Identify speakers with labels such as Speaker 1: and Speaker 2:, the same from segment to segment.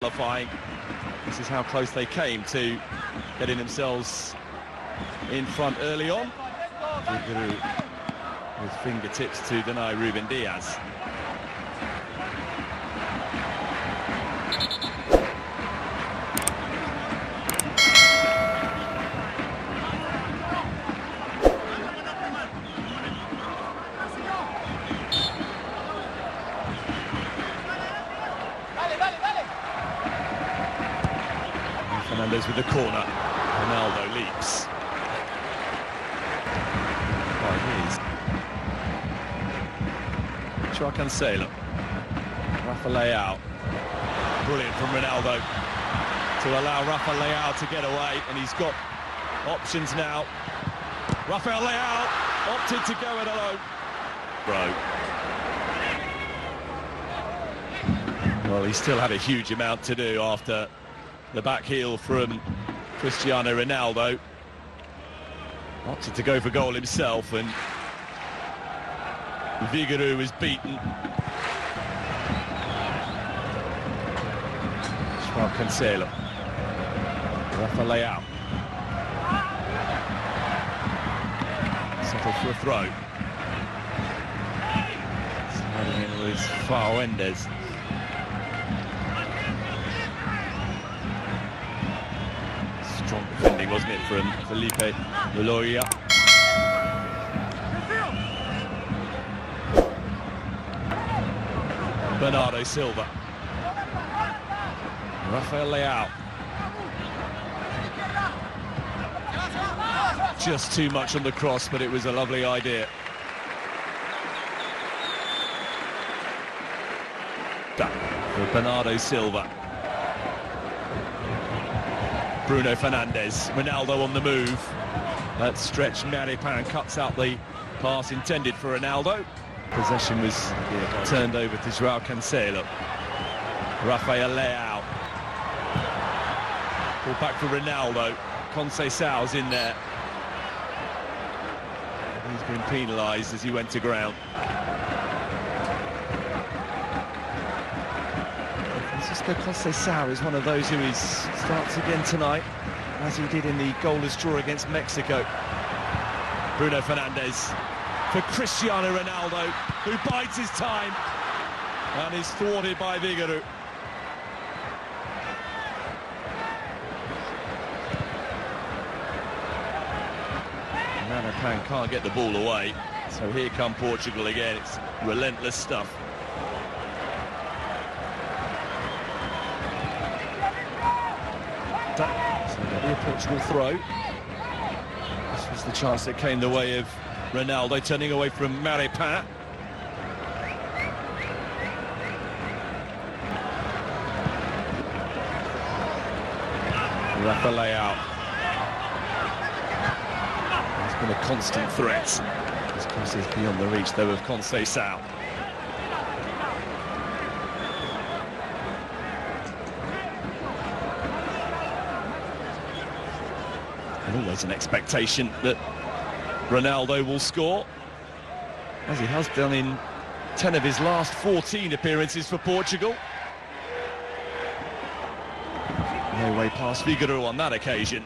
Speaker 1: qualifying. This is how close they came to getting themselves in front early on. With fingertips to deny Ruben Diaz. Fernandez with the corner. Ronaldo leaps. Joao Cancelo. Rafa Leao. Brilliant from Ronaldo to allow Rafa Leao to get away, and he's got options now. Rafael Leao opted to go it alone. Well, he still had a huge amount to do after the back heel from Cristiano Ronaldo. Opted to go for goal himself, and Figueiredo was beaten. Joao Cancelo. Rafa Leao. Settled for a throw. Sliding in was Mendes. Strong defending, wasn't it, from Felipe Valoria. Bernardo Silva. Rafael Leao. Just too much on the cross, but it was a lovely idea. For Bernardo Silva. Bruno Fernandes. Ronaldo on the move. That stretch, Maripan cuts out the pass intended for Ronaldo. Possession was turned over to Joao Cancelo. Rafael Leao. Pull back for Ronaldo. Conceição's in there. He's been penalised as he went to ground. Francisco Conceição is one of those who starts again tonight, as he did in the goalless draw against Mexico. Bruno Fernandes for Cristiano Ronaldo, who bides his time and is thwarted by Figueiredo. Maripan can't get the ball away, so here come Portugal again. It's relentless stuff. So that'll be a Portugal throw. This was the chance that came the way of Ronaldo, turning away from Maripan. Rafa Leao. It's been a constant threat. This cross is beyond the reach, though, of Conceição. And always an expectation that Ronaldo will score, as he has done in 10 of his last 14 appearances for Portugal. No way past Figueiredo on that occasion.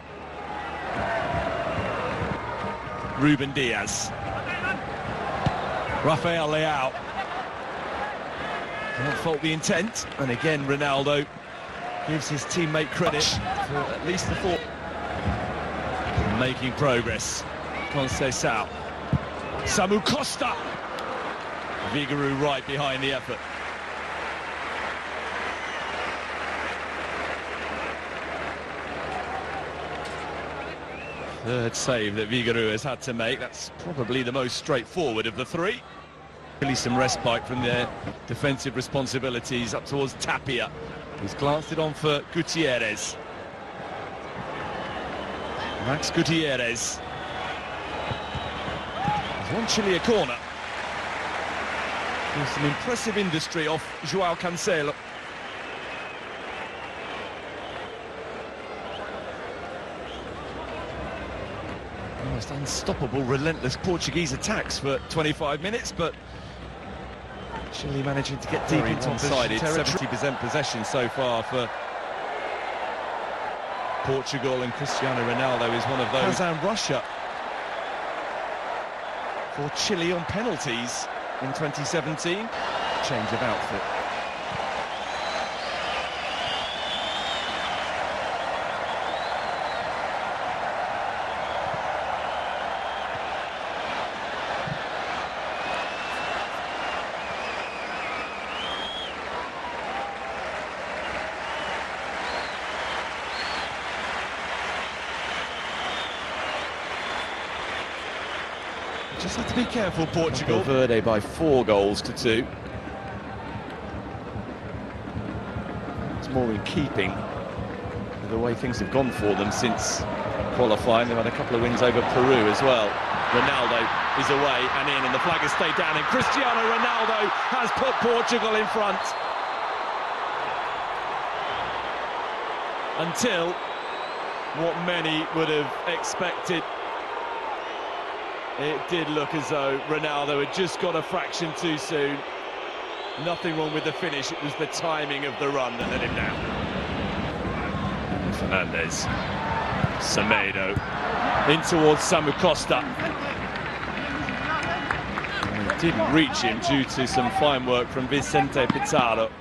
Speaker 1: Ruben Diaz. Rafael Leao. Can't fault the intent, and again Ronaldo gives his teammate credit for at least the four. Making progress. Conceição. Samu Costa. Figueiredo right behind the effort. Third save that Figueiredo has had to make. That's probably the most straightforward of the three. Really some respite from their defensive responsibilities up towards Tapia. He's glanced it on for Gutierrez. Max Gutierrez. He's won Chile a corner. There's some impressive industry off Joao Cancelo. Almost unstoppable, relentless Portuguese attacks for 25 minutes, but Chile managing to get deep into one-sided, 70% possession so far for Portugal, and Cristiano Ronaldo is one of those. Kazan Russia for Chile on penalties in 2017. Change of outfit. Just have to be careful, Portugal. Verde by 4 goals to 2. It's more in keeping with the way things have gone for them since qualifying. They've had a couple of wins over Peru as well. Ronaldo is away and in, and the flag has stayed down, and Cristiano Ronaldo has put Portugal in front. Until what many would have expected. It did look as though Ronaldo had just got a fraction too soon. Nothing wrong with the finish, it was the timing of the run that let him down. Fernandez, Semedo, in towards Samu Costa. And it didn't reach him due to some fine work from Vicente Pizarro.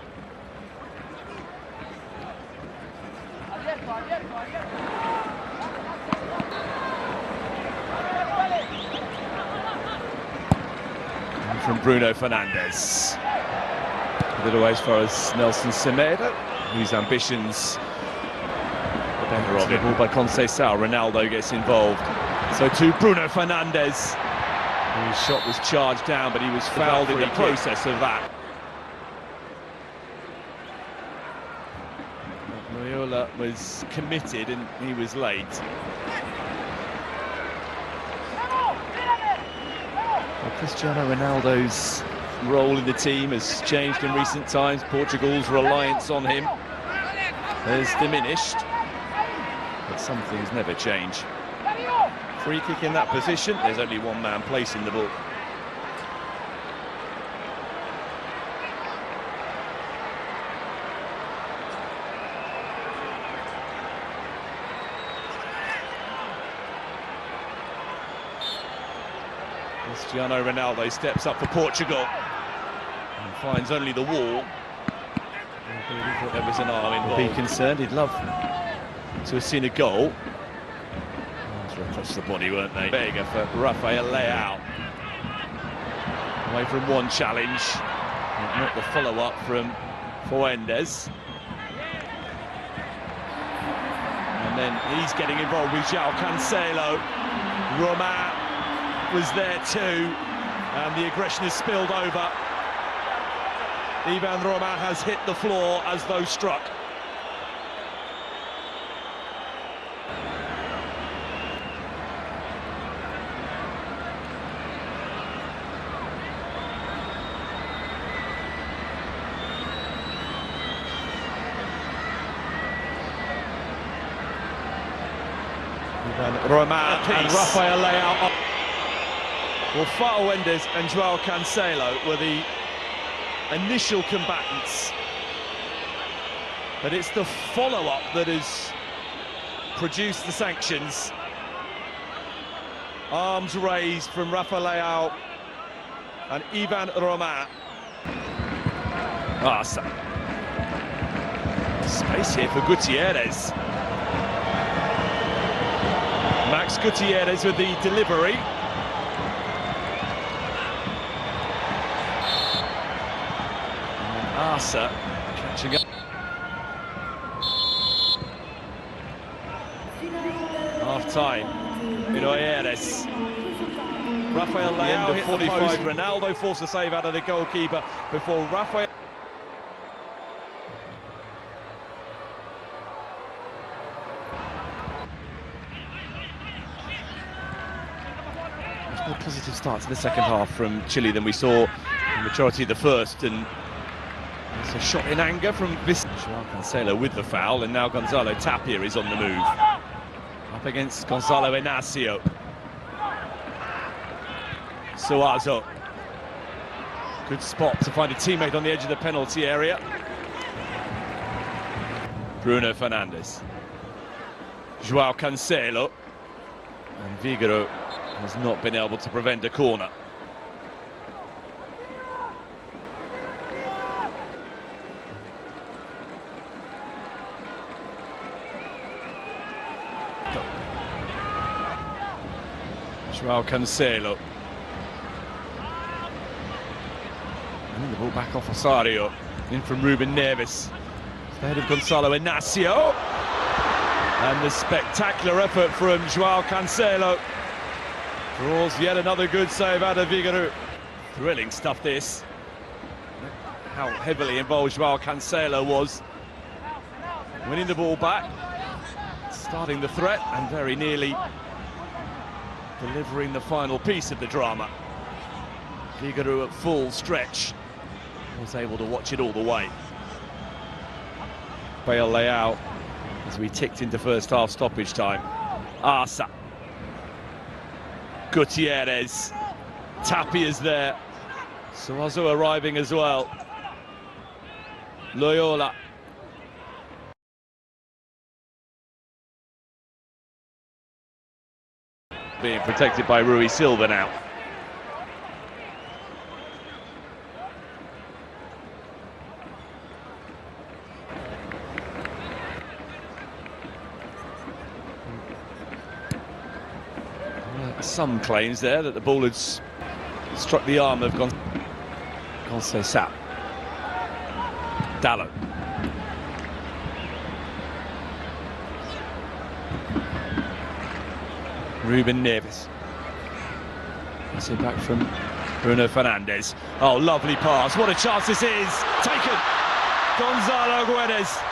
Speaker 1: From Bruno Fernandes. A little way as far as Nelson Semedo, whose ambitions are better of it. Ball by Conceição. Ronaldo gets involved. So to Bruno Fernandes. His shot was charged down, but he was fouled in the process of that. Loyola was committed and he was late. Cristiano Ronaldo's role in the team has changed in recent times. Portugal's reliance on him has diminished, but some things never change. Free kick in that position, there's only one man placing the ball. Cristiano Ronaldo steps up for Portugal and finds only the wall. I thought there was an arm involved. Be concerned, he'd love to have seen a goal. Across the body, weren't they? Vega for Rafael Leao. Away from one challenge, not the follow-up from Fuentes. And then he's getting involved with João Cancelo. Romain was there too, and the aggression has spilled over. Ivan Romain has hit the floor as though struck. Ivan Romain and Rafael Leao. Well, Fuentes and João Cancelo were the initial combatants, but it's the follow-up that has produced the sanctions. Arms raised from Rafael Leao and Ivan Romain. Space here for Gutierrez. Max Gutierrez with the delivery. Arsa catching up. Half-time. Gutierrez. Rafael Leao hit 45. Ronaldo forced a save out of the goalkeeper before Rafael. Much more positive start to the second half from Chile than we saw the majority of the first, and it's a shot in anger from João Cancelo with the foul, and now Gonzalo Tapia is on the move. Up against Gonzalo Inacio. Suazo. Good spot to find a teammate on the edge of the penalty area. Bruno Fernandes. João Cancelo, and Figueiredo has not been able to prevent a corner. João Cancelo. And the ball back off Osario. In from Ruben Neves. Ahead of Gonzalo Inacio. And the spectacular effort from João Cancelo draws yet another good save out of Figueiredo. Thrilling stuff, this. How heavily involved João Cancelo was. Winning the ball back, starting the threat, and very nearly delivering the final piece of the drama. Figueiredo at full stretch was able to watch it all the way. Bale layout as we ticked into first half stoppage time. Asa, Gutierrez, Tapia's there, Suazo arriving as well. Loyola. Being protected by Rui Silva now. Some claims there that the ball had struck the arm of Conceição. Dalot. Ruben Neves. That's it back from Bruno Fernandes. Oh, lovely pass. What a chance this is. Taken. Gonzalo Guedes.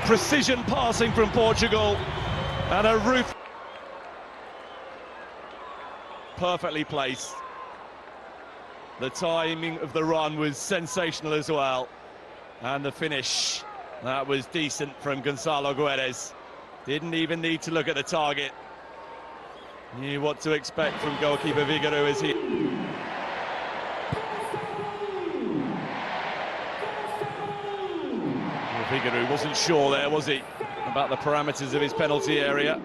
Speaker 1: Precision passing from Portugal, and a roof perfectly placed. The timing of the run was sensational as well, and the finish, that was decent from Gonzalo Guedes. Didn't even need to look at the target. Knew what to expect from goalkeeper Figueiredo as he... Figueiredo wasn't sure there, was he, about the parameters of his penalty area.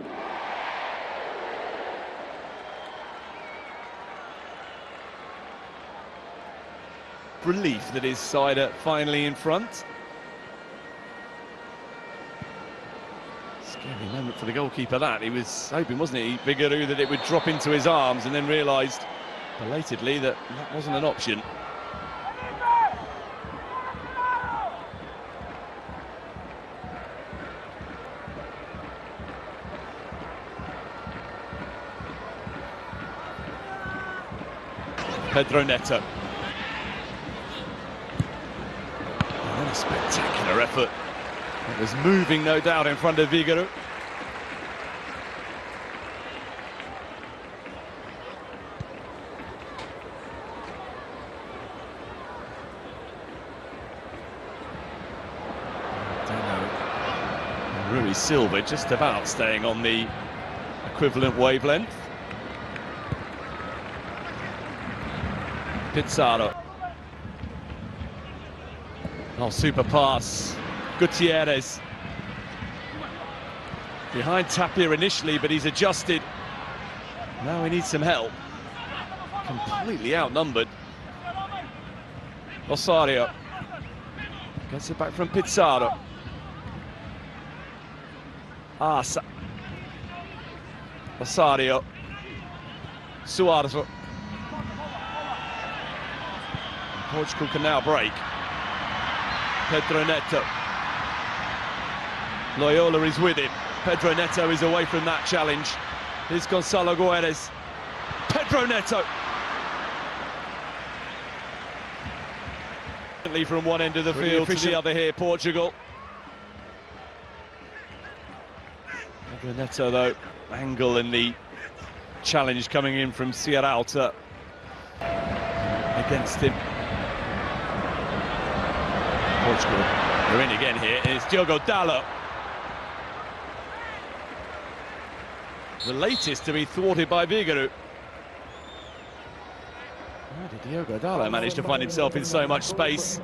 Speaker 1: Relief that his side are finally in front. Scary moment for the goalkeeper, that. He was hoping, wasn't he, Figueiredo, that it would drop into his arms, and then realised belatedly that that wasn't an option. Pedro Neto. And then a spectacular effort. It was moving, no doubt, in front of Figueiredo. Rui Silva just about staying on the equivalent wavelength. Pizarro. Oh, super pass. Gutierrez. Behind Tapia initially, but he's adjusted. Now he needs some help. Completely outnumbered. Osario. Gets it back from Pizarro. Asa. Osario. Suarzo. Portugal can now break. Pedro Neto. Loyola is with him. Pedro Neto is away from that challenge. Here's Gonzalo Guedes. Pedro Neto. From one end of the field to the other here, Portugal. Pedro Neto, though, angle in the challenge coming in from Sierra Alta against him. Portugal, they're in again here, and it's Diogo Dalot. The latest to be thwarted by Figueiredo. How did Diogo Dalot manage to find himself in so much space?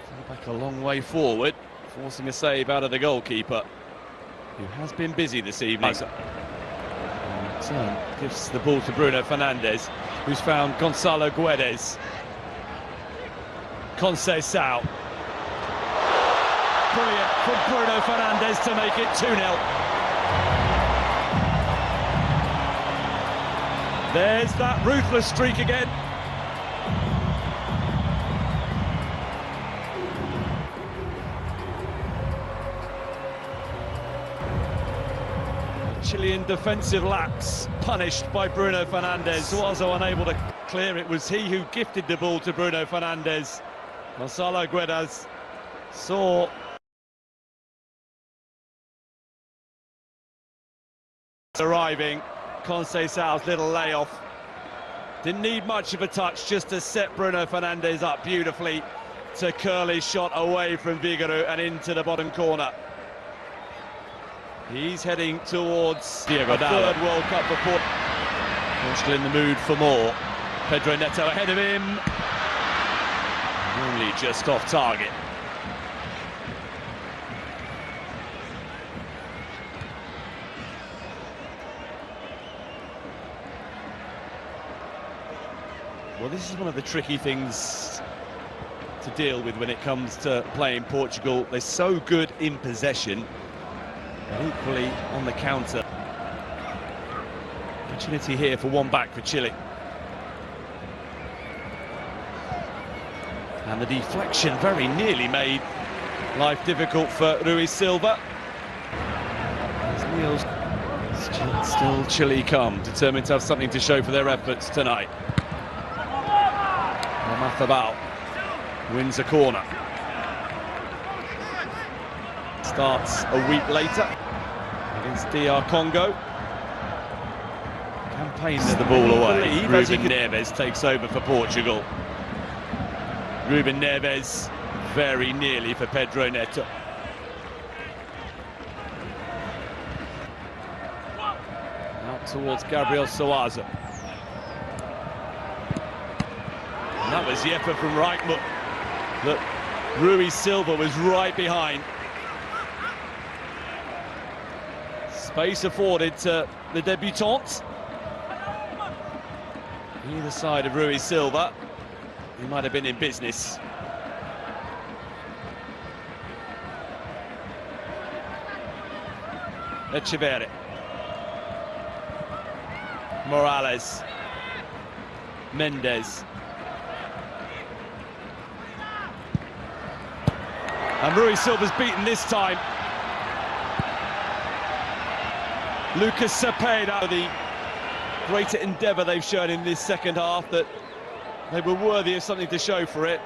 Speaker 1: Fell back a long way forward, forcing a save out of the goalkeeper, who has been busy this evening. Turn gives the ball to Bruno Fernandes, who's found Gonzalo Guedes. Conceição. Brilliant from Bruno Fernandes to make it 2-0. There's that ruthless streak again. Chilean defensive lapse punished by Bruno Fernandes. Suazo unable to clear. It was he who gifted the ball to Bruno Fernandes. Gonzalo Guedes saw arriving. Conceição's little layoff didn't need much of a touch, just to set Bruno Fernandes up beautifully to curl his shot away from Vigouroux and into the bottom corner. He's heading towards Diogo Dalot. Third World Cup for Portugal in the mood for more. Pedro Neto ahead of him. Only just off target. Well, this is one of the tricky things to deal with when it comes to playing Portugal. They're so good in possession, but equally on the counter. Opportunity here for one back for Chile. And the deflection very nearly made life difficult for Rui Silva. Still Chile come, determined to have something to show for their efforts tonight. Mathabal wins a corner. Starts a week later against DR Congo. Campaigns the ball away. Ruben Neves takes over for Portugal. Ruben Neves very nearly for Pedro Neto. Out towards Gabriel Suazo. And that was the effort from Reichmuth. Look, Rui Silva was right behind. Space afforded to the debutante. Either side of Rui Silva. He might have been in business. Echeverri. Morales. Mendes. And Rui Silva's beaten this time. Lucas Cepeda, the greater endeavour they've shown in this second half, that they were worthy of something to show for it.